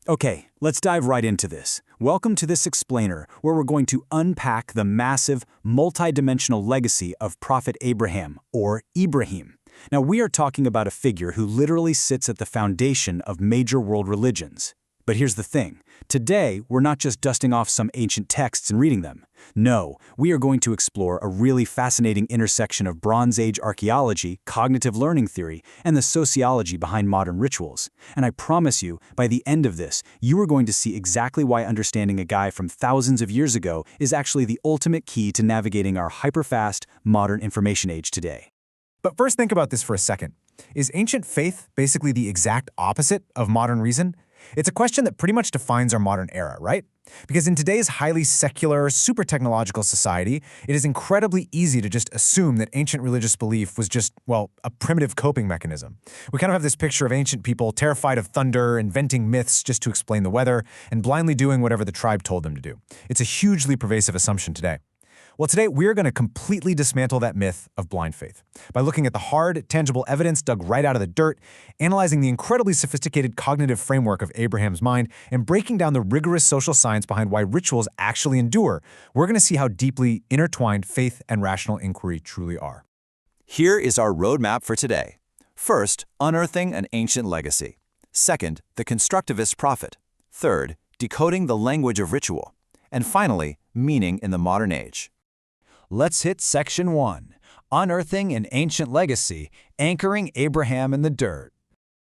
Okay, let's dive right into this. Welcome to this explainer, where we're going to unpack the massive, multi-dimensional legacy of Prophet Abraham, or Ibrahim. Now, we are talking about a figure who literally sits at the foundation of major world religions. But here's the thing. Today, we're not just dusting off some ancient texts and reading them. No, we are going to explore a really fascinating intersection of Bronze Age archaeology, cognitive learning theory, and the sociology behind modern rituals. And I promise you, by the end of this, you are going to see exactly why understanding a guy from thousands of years ago is actually the ultimate key to navigating our hyper-fast, modern information age today. But first, think about this for a second. Is ancient faith basically the exact opposite of modern reason? It's a question that pretty much defines our modern era, right? Because in today's highly secular, super technological society, it is incredibly easy to just assume that ancient religious belief was just, well, a primitive coping mechanism. We kind of have this picture of ancient people terrified of thunder, inventing myths just to explain the weather, and blindly doing whatever the tribe told them to do. It's a hugely pervasive assumption today. Well, today we're going to completely dismantle that myth of blind faith by looking at the hard, tangible evidence dug right out of the dirt, analyzing the incredibly sophisticated cognitive framework of Abraham's mind, and breaking down the rigorous social science behind why rituals actually endure. We're going to see how deeply intertwined faith and rational inquiry truly are. Here is our roadmap for today. First, unearthing an ancient legacy. Second, the constructivist prophet. Third, decoding the language of ritual. And finally, meaning in the modern age. Let's hit Section 1, Unearthing an Ancient Legacy, Anchoring Abraham in the Dirt.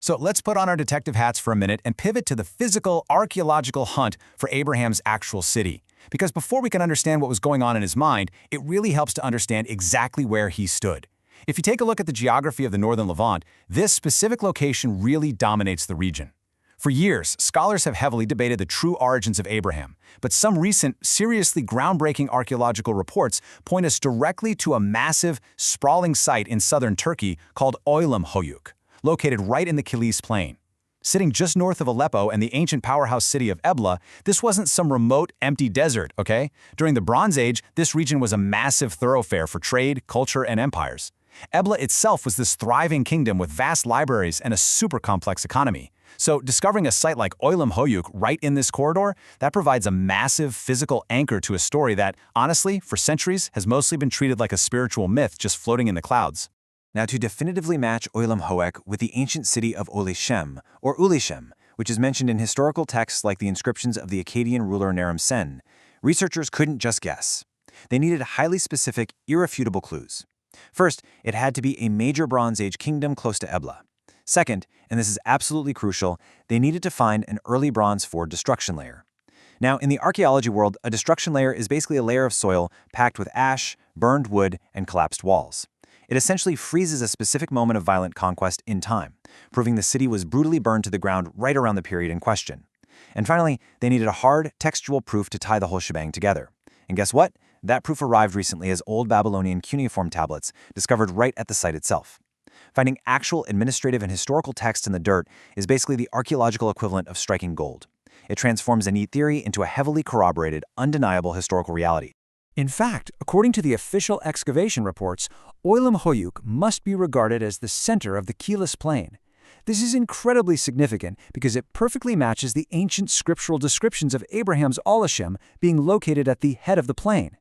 So let's put on our detective hats for a minute and pivot to the physical, archaeological hunt for Abraham's actual city. Because before we can understand what was going on in his mind, it really helps to understand exactly where he stood. If you take a look at the geography of the northern Levant, this specific location really dominates the region. For years, scholars have heavily debated the true origins of Abraham, but some recent, seriously groundbreaking archaeological reports point us directly to a massive, sprawling site in southern Turkey called Oylam, located right in the Kilis Plain. Sitting just north of Aleppo and the ancient powerhouse city of Ebla, this wasn't some remote, empty desert, okay? During the Bronze Age, this region was a massive thoroughfare for trade, culture, and empires. Ebla itself was this thriving kingdom with vast libraries and a super complex economy. So discovering a site like Oylam right in this corridor, that provides a massive physical anchor to a story that, honestly, for centuries has mostly been treated like a spiritual myth just floating in the clouds. Now, to definitively match Oylam with the ancient city of Olishem, or Ulishem, which is mentioned in historical texts like the inscriptions of the Akkadian ruler Naram Sen, researchers couldn't just guess. They needed highly specific, irrefutable clues. First, it had to be a major Bronze Age kingdom close to Ebla. Second, and this is absolutely crucial, they needed to find an early Bronze IV destruction layer. Now, in the archaeology world, a destruction layer is basically a layer of soil packed with ash, burned wood, and collapsed walls. It essentially freezes a specific moment of violent conquest in time, proving the city was brutally burned to the ground right around the period in question. And finally, they needed a hard, textual proof to tie the whole shebang together. And guess what? That proof arrived recently as old Babylonian cuneiform tablets discovered right at the site itself. Finding actual administrative and historical text in the dirt is basically the archaeological equivalent of striking gold. It transforms a neat theory into a heavily corroborated, undeniable historical reality. In fact, according to the official excavation reports, Oylam must be regarded as the center of the Kilis Plain. This is incredibly significant because it perfectly matches the ancient scriptural descriptions of Abraham's Olishem being located at the head of the plain.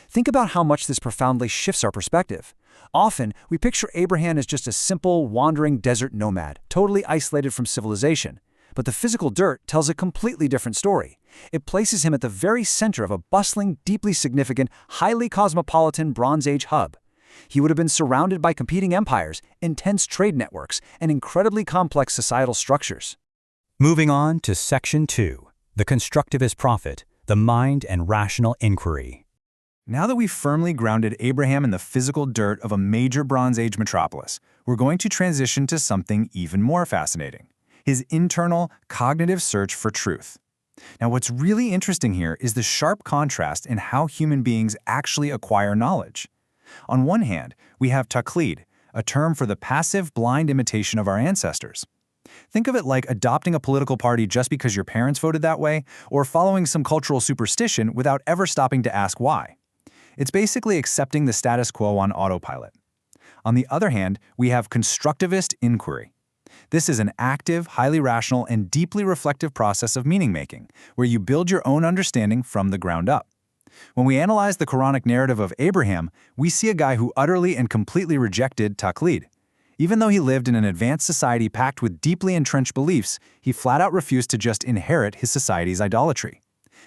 Think about how much this profoundly shifts our perspective. Often, we picture Abraham as just a simple, wandering desert nomad, totally isolated from civilization. But the physical dirt tells a completely different story. It places him at the very center of a bustling, deeply significant, highly cosmopolitan Bronze Age hub. He would have been surrounded by competing empires, intense trade networks, and incredibly complex societal structures. Moving on to Section 2, the constructivist prophet, the mind and rational inquiry. Now that we've firmly grounded Abraham in the physical dirt of a major Bronze Age metropolis, we're going to transition to something even more fascinating: his internal, cognitive search for truth. Now, what's really interesting here is the sharp contrast in how human beings actually acquire knowledge. On one hand, we have taqlid, a term for the passive, blind imitation of our ancestors. Think of it like adopting a political party just because your parents voted that way, or following some cultural superstition without ever stopping to ask why. It's basically accepting the status quo on autopilot. On the other hand, we have constructivist inquiry. This is an active, highly rational, and deeply reflective process of meaning-making, where you build your own understanding from the ground up. When we analyze the Quranic narrative of Abraham, we see a guy who utterly and completely rejected taqlid. Even though he lived in an advanced society packed with deeply entrenched beliefs, he flat-out refused to just inherit his society's idolatry.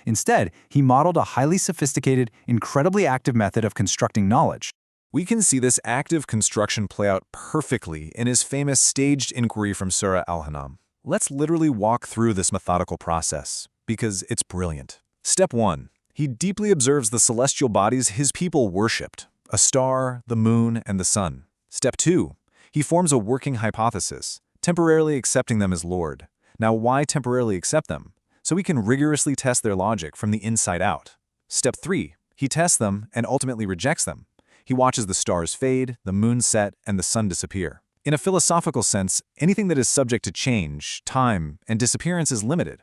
Instead, he modeled a highly sophisticated, incredibly active method of constructing knowledge. We can see this active construction play out perfectly in his famous staged inquiry from Surah Al-An'am. Let's literally walk through this methodical process, because it's brilliant. Step 1. He deeply observes the celestial bodies his people worshipped: a star, the moon, and the sun. Step 2. He forms a working hypothesis, temporarily accepting them as Lord. Now, why temporarily accept them? So he can rigorously test their logic from the inside out. Step 3. He tests them and ultimately rejects them. He watches the stars fade, the moon set, and the sun disappear. In a philosophical sense, anything that is subject to change, time, and disappearance is limited.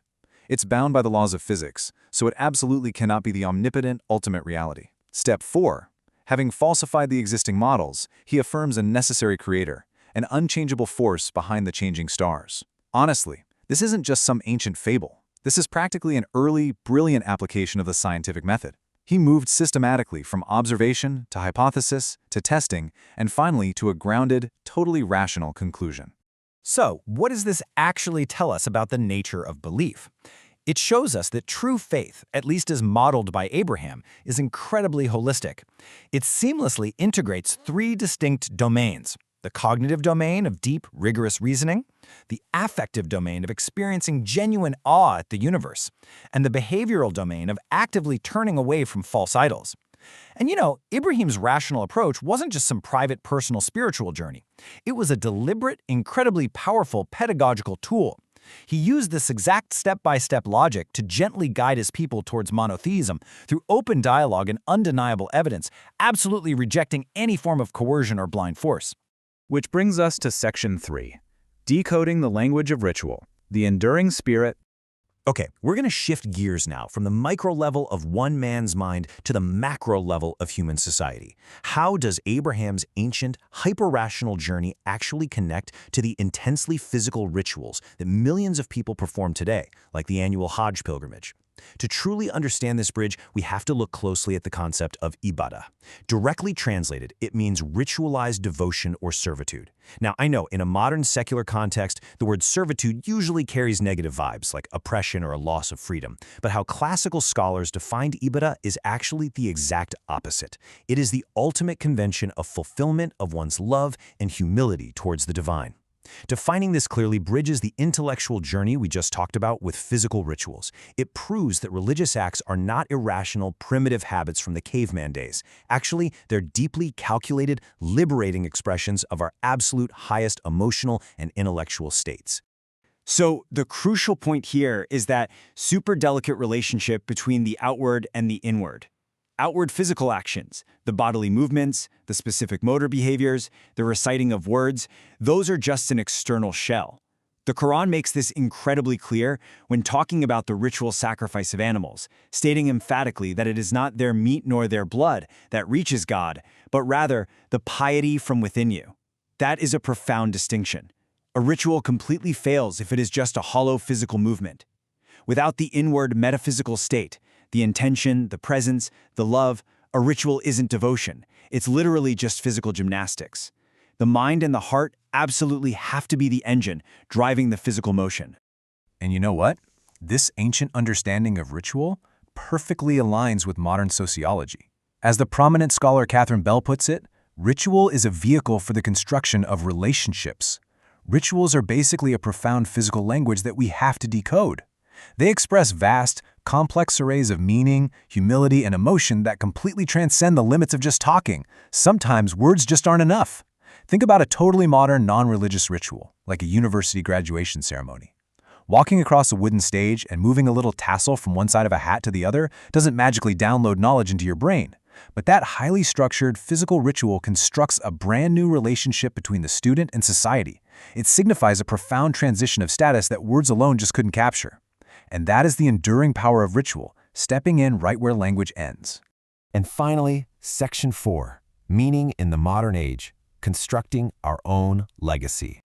It's bound by the laws of physics, so it absolutely cannot be the omnipotent, ultimate reality. Step 4. Having falsified the existing models, he affirms a necessary creator, an unchangeable force behind the changing stars. Honestly, this isn't just some ancient fable. This is practically an early, brilliant application of the scientific method. He moved systematically from observation to hypothesis to testing, and finally to a grounded, totally rational conclusion. So, what does this actually tell us about the nature of belief? It shows us that true faith, at least as modeled by Abraham, is incredibly holistic. It seamlessly integrates three distinct domains: the cognitive domain of deep, rigorous reasoning, the affective domain of experiencing genuine awe at the universe, and the behavioral domain of actively turning away from false idols. And Ibrahim's rational approach wasn't just some private, personal spiritual journey. It was a deliberate, incredibly powerful pedagogical tool. He used this exact step-by-step logic to gently guide his people towards monotheism through open dialogue and undeniable evidence, absolutely rejecting any form of coercion or blind force. Which brings us to Section 3, Decoding the Language of Ritual, the Enduring Spirit. Okay, we're going to shift gears now from the micro level of one man's mind to the macro level of human society. How does Abraham's ancient, hyper-rational journey actually connect to the intensely physical rituals that millions of people perform today, like the annual Hajj pilgrimage? To truly understand this bridge, we have to look closely at the concept of ibadah. Directly translated, it means ritualized devotion or servitude. Now, I know in a modern secular context, the word servitude usually carries negative vibes, like oppression or a loss of freedom. But how classical scholars defined ibadah is actually the exact opposite. It is the ultimate convention of fulfillment of one's love and humility towards the divine. Defining this clearly bridges the intellectual journey we just talked about with physical rituals. It proves that religious acts are not irrational, primitive habits from the caveman days. Actually, they're deeply calculated, liberating expressions of our absolute highest emotional and intellectual states. So the crucial point here is that super delicate relationship between the outward and the inward. Outward physical actions, the bodily movements, the specific motor behaviors, the reciting of words, those are just an external shell. The Quran makes this incredibly clear when talking about the ritual sacrifice of animals, stating emphatically that it is not their meat nor their blood that reaches God, but rather the piety from within you. That is a profound distinction. A ritual completely fails if it is just a hollow physical movement. Without the inward metaphysical state, the intention, the presence, the love, a ritual isn't devotion. It's literally just physical gymnastics. The mind and the heart absolutely have to be the engine driving the physical motion. And you know what? This ancient understanding of ritual perfectly aligns with modern sociology. As the prominent scholar Catherine Bell puts it, ritual is a vehicle for the construction of relationships. Rituals are basically a profound physical language that we have to decode. They express vast, complex arrays of meaning, humility, and emotion that completely transcend the limits of just talking. Sometimes words just aren't enough. Think about a totally modern, non-religious ritual, like a university graduation ceremony. Walking across a wooden stage and moving a little tassel from one side of a hat to the other doesn't magically download knowledge into your brain. But that highly structured, physical ritual constructs a brand new relationship between the student and society. It signifies a profound transition of status that words alone just couldn't capture. And that is the enduring power of ritual, stepping in right where language ends. And finally, Section 4, Meaning in the Modern Age, Constructing Our Own Legacy.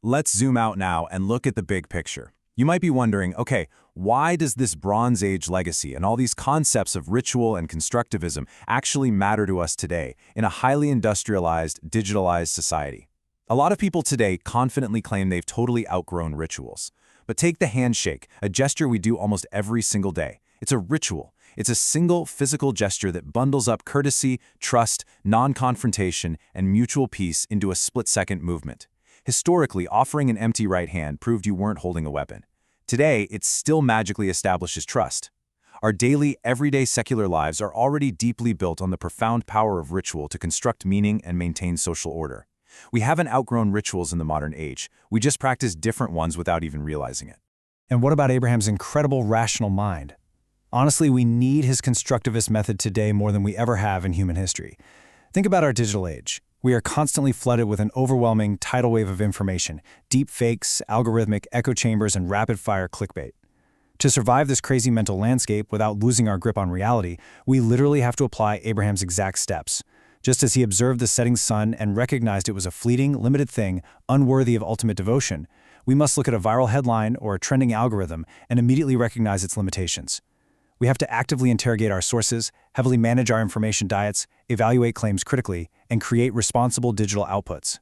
Let's zoom out now and look at the big picture. You might be wondering, okay, why does this Bronze Age legacy and all these concepts of ritual and constructivism actually matter to us today in a highly industrialized, digitalized society? A lot of people today confidently claim they've totally outgrown rituals. But take the handshake, a gesture we do almost every single day. It's a ritual. It's a single physical gesture that bundles up courtesy, trust, non-confrontation, and mutual peace into a split-second movement. Historically, offering an empty right hand proved you weren't holding a weapon. Today, it still magically establishes trust. Our daily, everyday secular lives are already deeply built on the profound power of ritual to construct meaning and maintain social order. We haven't outgrown rituals in the modern age. We just practice different ones without even realizing it. And what about Abraham's incredible rational mind? Honestly, we need his constructivist method today more than we ever have in human history. Think about our digital age. We are constantly flooded with an overwhelming tidal wave of information, deep fakes, algorithmic echo chambers, and rapid-fire clickbait. To survive this crazy mental landscape without losing our grip on reality, we literally have to apply Abraham's exact steps. Just as he observed the setting sun and recognized it was a fleeting, limited thing, unworthy of ultimate devotion, we must look at a viral headline or a trending algorithm and immediately recognize its limitations. We have to actively interrogate our sources, heavily manage our information diets, evaluate claims critically, and create responsible digital outputs.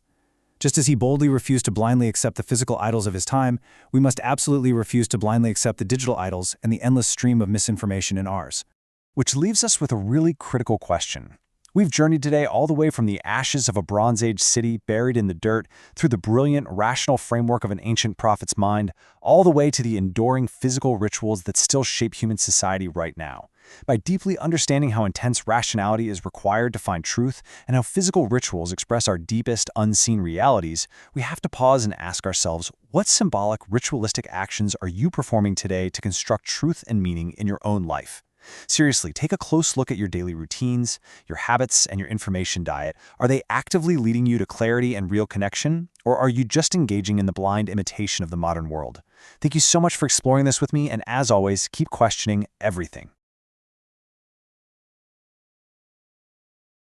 Just as he boldly refused to blindly accept the physical idols of his time, we must absolutely refuse to blindly accept the digital idols and the endless stream of misinformation in ours. Which leaves us with a really critical question. We've journeyed today all the way from the ashes of a Bronze Age city buried in the dirt, through the brilliant, rational framework of an ancient prophet's mind, all the way to the enduring physical rituals that still shape human society right now. By deeply understanding how intense rationality is required to find truth and how physical rituals express our deepest, unseen realities, we have to pause and ask ourselves, what symbolic, ritualistic actions are you performing today to construct truth and meaning in your own life? Seriously, take a close look at your daily routines, your habits, and your information diet. Are they actively leading you to clarity and real connection, or are you just engaging in the blind imitation of the modern world? Thank you so much for exploring this with me, and as always, keep questioning everything.